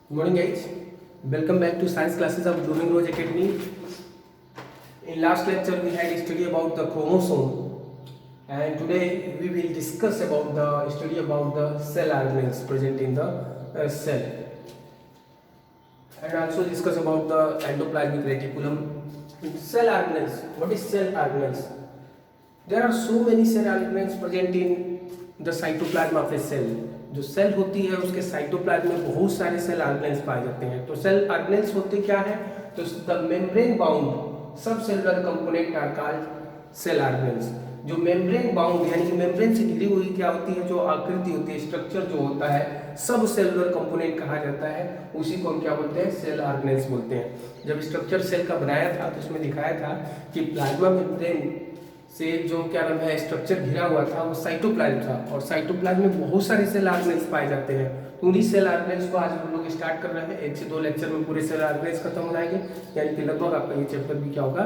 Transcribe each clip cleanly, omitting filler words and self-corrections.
Good morning guys, welcome back to science classes of Blooming Rose Academy. In last lecture we had study about the chromosome and today we will discuss about the study about the cell organelles present in the cell and also discuss about the endoplasmic reticulum. Cell organelles, what is cell organelles? There are so many cell organelles present in the cytoplasm of a cell. जो cell होती है उसके cytoplasm में बहुत सारे cell organelles पाए जाते हैं। तो सेल ऑर्गेनेल्स होते क्या है? तो the membrane bound subcellular component are called cell organelles. जो मेम्ब्रेन बाउंड यानी कि मेम्ब्रेन से घिरी हुई क्या होती है, जो आकृति होती है, स्ट्रक्चर जो होता है, सब सेलुलर कंपोनेंट कहा जाता है। उसी को हम क्या बोलते हैं? सेल ऑर्गेनेल्स बोलते हैं। जब स्ट्रक्चर सेल का बनाया था तो उसमें दिखाया था कि प्लाज्मा मेम्ब्रेन से जो क्या नाम है स्ट्रक्चर घिरा हुआ था वो साइटोप्लाज्म था और साइटोप्लाज्म में बहुत सारे सेल ऑर्गेनेल्स पाए जाते हैं। तो उन्हीं सेल ऑर्गेनेल्स को आज हम लोग स्टार्ट कर रहे हैं। 1 से 2 लेक्चर में पूरे सेल ऑर्गेनेल्स खत्म हो जाएंगे, यानी कि लगभग आपका ये चैप्टर भी क्या होगा,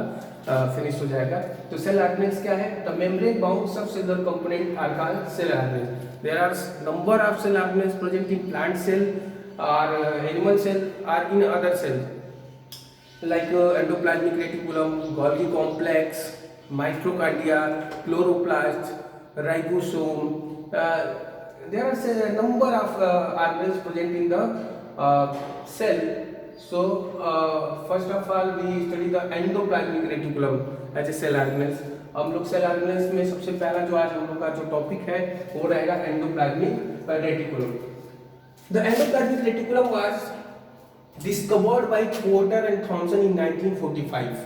फिनिश हो जाएगा। तो सेल ऑर्गेनेल्स क्या है? The membrane bound subcellular component are called cell organelles. There are number of cell organelles present in plant cell और एनिमल सेल और in other cell like endoplasmic reticulum, Golgi complex, mitochondria, chloroplast, ribosome. There are a number of organelles present in the cell. So first of all we study the endoplasmic reticulum as a cell organelles. हम लोग cell organelles में सबसे पहला जो आज हम लोग का जो टॉपिक है वो रहेगा endoplasmic reticulum. The endoplasmic reticulum was discovered by Porter and Thomson in 1945।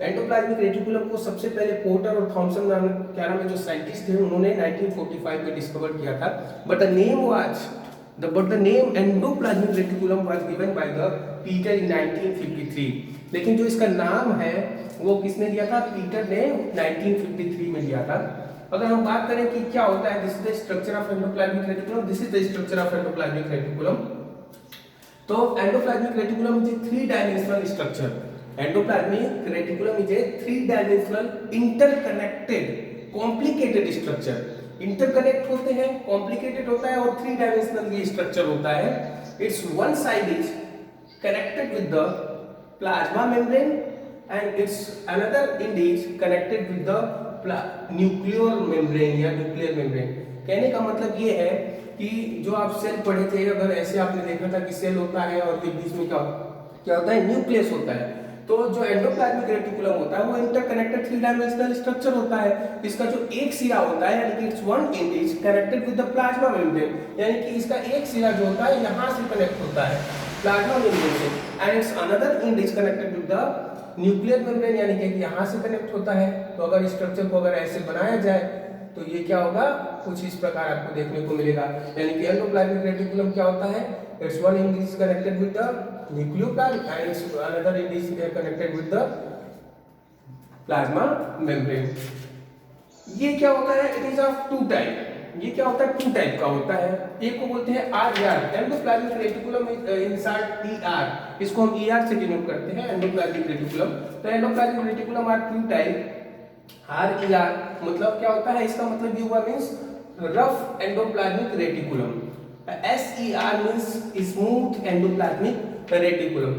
Endoplasmic reticulum को सबसे पहले पोर्टर और थॉमसन नाम क्या नाम है जो साइंटिस्ट थे उन्होंने 1945 में डिस्कवर किया था। But the name endoplasmic reticulum was given by the Peter in 1953। लेकिन जो इसका नाम है वो किसने दिया था? पीटर ने 1953 में दिया था। अगर हम बात करें कि क्या होता है, this is the structure of endoplasmic reticulum, this is the structure of endoplasmic reticulum. तो endoplasmic reticulum is a 3 dimensional structure. Endoplasmic reticulum is a 3 dimensional interconnected complicated structure. Interconnect होते हैं, कॉम्प्लिकेटेड होता है और 3 डायमेंशनल ये structure होता है। It's one side is connected with the plasma membrane and it's another and is connected with the nuclear membrane या nuclear membrane. कहने का मतलब ये है कि जो आप सेल पढ़े थे, अगर ऐसे आपने देखा था कि सेल होता है और के बीच में क्या होता है? न्यूक्लियस होता है। तो जो एंडोप्लाज्मिक रेटिकुलम होता है वो इंटरकनेक्टेड 3 डायमेंशनल स्ट्रक्चर होता है। इसका जो एक सिरा होता है यानी कि it's one and is connected with the plasma membrane, यानी कि इसका एक सिरा जो होता है यहां से कनेक्ट होता है प्लाज्मा मेम्ब्रेन से, and it's another and is connected with the nuclear membrane, यानी कि यहां से कनेक्ट होता है। तो अगर स्ट्रक्चर को अगर ऐसे बनाया जाए तो ये क्या होगा? कुछ इस प्रकार आपको देखने को मिलेगा। यानी कि एंडोप्लाज्मिक रेटिकुलम क्या होता है? It's one and is connected with the nucleoplasm and it's another and is connected with the plasma membrane. ये क्या होता है? It is of 2 type. ये क्या होता है? 2 टाइप का होता है। एक को बोलते हैं R, endoplasmic reticulum in short ER, इसको हम ईआर से डिनोट करते हैं एंडोप्लाज्मिक रेटिकुलम। तो endoplasmic reticulum are 2 type. R मतलब क्या होता है? इसका मतलब ये हुआ means rough endoplasmic reticulum. SER means smooth endoplasmic reticulum.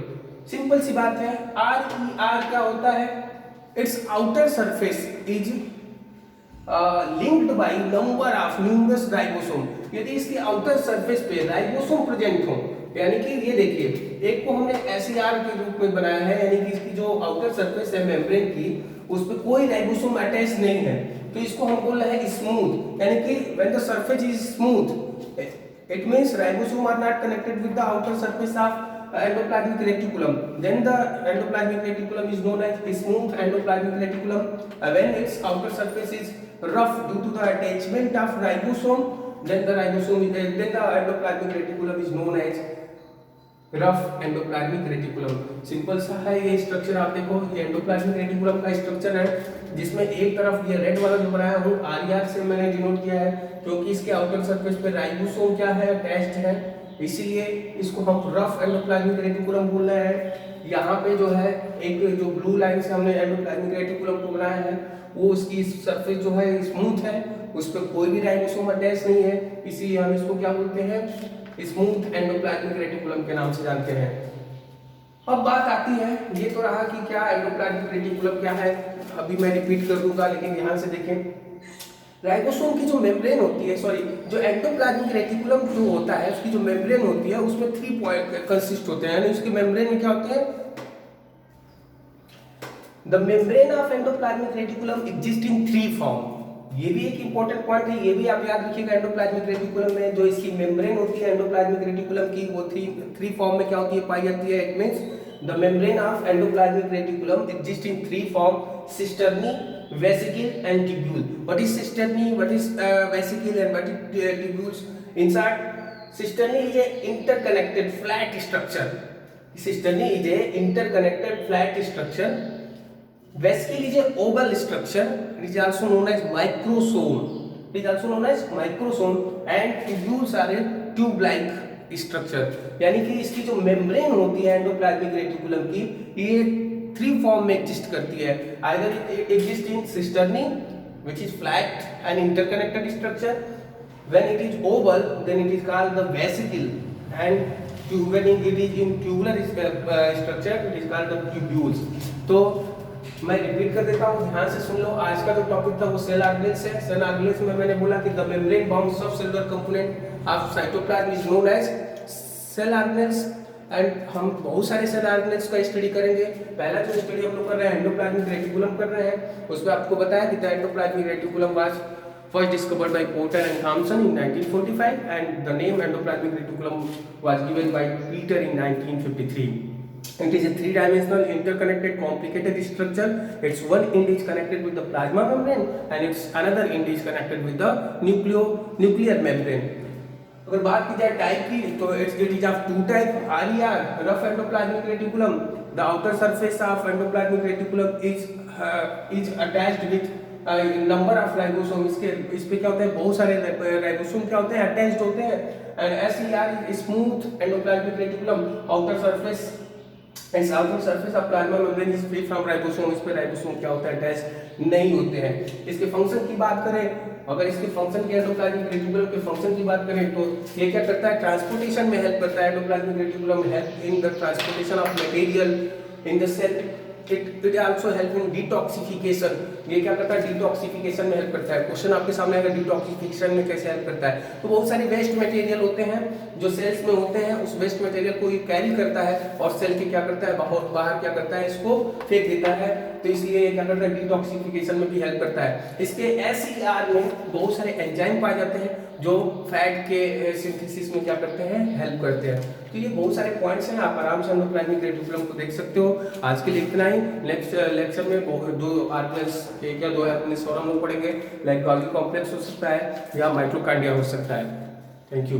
Simple सी बात है। RER क्या होता है? Its outer surface is linked by number of numerous ribosome. यदि इसके आउटर सरफेस पे राइबोसोम प्रेजेंट हो, यानी कि ये देखिए एक को हमने SER के रूप में बनाया है, यानी कि इसकी जो आउटर सरफेस है मेम्ब्रेन की उस पे कोई राइबोसोम अटैच नहीं है, तो इसको हम बोल रहे हैं स्मूथ। यानी कि when the surface is smooth it means ribosome are not connected with the outer surface of endoplasmic reticulum, then the endoplasmic reticulum is known as smooth endoplasmic reticulum. When its outer surface is rough due to the attachment of ribosome, then the endoplasmic reticulum is known as rough endoplasmic reticulum. Simple सा है ये structure. आप देखो ये endoplasmic reticulum का structure है जिसमें एक तरफ ये रेड वाला जो बनाया हूँ आर से मैंने डिनोट किया है, क्योंकि इसके आउटर सरफेस पे राइबोसोम क्या है? अटैच्ड है, इसीलिए इसको हम रफ एंडोप्लाज्मिक रेटिकुलम बोल रहे हैं। यहाँ पे जो है एक जो ब्लू लाइन से हमने एंडोप्लाज्मिक रेटिकुलम को बनाया है वो उसकी सरफेस जो है स्मूथ है, उस पर कोई भी राइबोसोम अटैच नहीं है, इसीलिए हम इसको क्या बोलते हैं? स्मूथ एंडोप्लाज्मिक रेटिकुलम के नाम से जानते हैं। अब बात आती है, ये तो रहा कि क्या एंडोप्लाज्मिक रेटिकुलम क्या है, अभी मैं रिपीट कर दूंगा लेकिन ध्यान से देखें। राइबोसोम की जो मेम्ब्रेन होती है, सॉरी, जो एंडोप्लाज्मिक रेटिकुलम जो होता है उसकी जो मेम्ब्रेन होती है उसमें 3 पॉइंट कंसिस्ट होते हैं, यानी उसके मेम्ब्रेन में क्या होते हैं, the membrane of endoplasmic reticulum exist in 3 form. ये भी एक इंपॉर्टेंट पॉइंट है, ये भी आप याद रखिएगा। एंडोप्लाज्मिक रेटिकुलम में जो इसकी मेम्ब्रेन होती है एंडोप्लाज्मिक रेटिकुलम की, वो 3 फॉर्म में क्या होती है, पाई जाती है। It means the membrane of endoplasmic reticulum exist in 3 form, cisternae, vesicle and tubule. What is cisternae, what is vesicle and what is tubules? In short, cisternae is a interconnected flat structure. Cisternae is a interconnected flat structure. Vesicle is a oval structure. It is also known as microsome. It is also known as microsome. And tubules are a tube-like structure. यानी कि इसकी जो membrane होती है endoplasmic reticulum की, ये 3 form में exist करती है। Either it exists in cisternae, which is flat and interconnected structure. When it is oval, then it is called the vesicle, and when it is in tubular structure, it is called the tubules. तो मैं repeat कर देता हूँ, ध्यान से सुन लो। आज का जो टॉपिक था वो सेल ऑर्गेनेल्स है। सेल ऑर्गेनेल्स में मैंने बोला कि the membrane bound subcellular component of cytoplasm is known as cell organelles. And हम बहुत सारे सेल ऑर्गेनेल्स का स्टडी करेंगे। पहला जो स्टडी हम लोग कर रहे हैं एंडोप्लाज्मिक रेटिकुलम कर रहे हैं, उसमें आपको बताया कि the endoplasmic reticulum was first discovered by Porter and Thomson in 1945, and the name endoplasmic reticulum was given by Peter in 1953. It is a 3-dimensional interconnected complicated structure. Its one end is connected with the plasma membrane and its another end is connected with the nuclear membrane. अगर बात की जाए type की, तो it is of 2 type, RER, rough endoplasmic reticulum. The outer surface of endoplasmic reticulum is attached with number of ribosome. इस पे क्या होता है, बहुत सारे राइबोसोम क्या होते हैं, अटैच्ड होते हैं। And SER is smooth endoplasmic reticulum, outer surface and outer surface of plasma membrane is free from ribosome. इस पे राइबोसोम क्या होता है, अटैच नहीं होते हैं। इसके फंक्शन की बात करें, अगर इसके फंक्शन के एंडोप्लाज्मिक रेटिकुलम के फंक्शन की बात करें, तो ये क्या करता है, ट्रांसपोर्टेशन में हेल्प करता है। Endoplasmic reticulum help in the transportation of material in the cell. It also help in detoxification. ये क्या करता है, डिटॉक्सिफिकेशन में हेल्प करता है। क्वेश्चन आपके सामने आएगा डिटॉक्सिफिकेशन में कैसे हेल्प करता है। तो बहुत सारे वेस्ट मटेरियल होते हैं जो सेल्स में होते हैं, उस वेस्ट मटेरियल को ये कैरी करता है और सेल के क्या करता है, बाहर क्या करता है, इसको फेंक देता है। तो इसलिए ये क्या करता है, डिटॉक्सिफिकेशन में भी हेल्प करता है। इसके SER में बहुत सारे एंजाइम पाए जाते हैं जो फैट के सिंथेसिस में क्या करते हैं, हेल्प करते हैं। तो ये बहुत सारे पॉइंट्स हैं, आप आराम से एंडोप्लाज्मिक रेटिकुलम को देख सकते हो। आज के लिए इतना ही। नेक्स्ट लेक्चर में 2 ऑर्गेनेल्स, 1 या 2 ऑर्गेनेल्स और हम लोग पढ़ेंगे। लाइक गोल्गी कॉम्प्लेक्स हो सकता है या माइटोकॉन्ड्रिया हो सकता है। Thank you.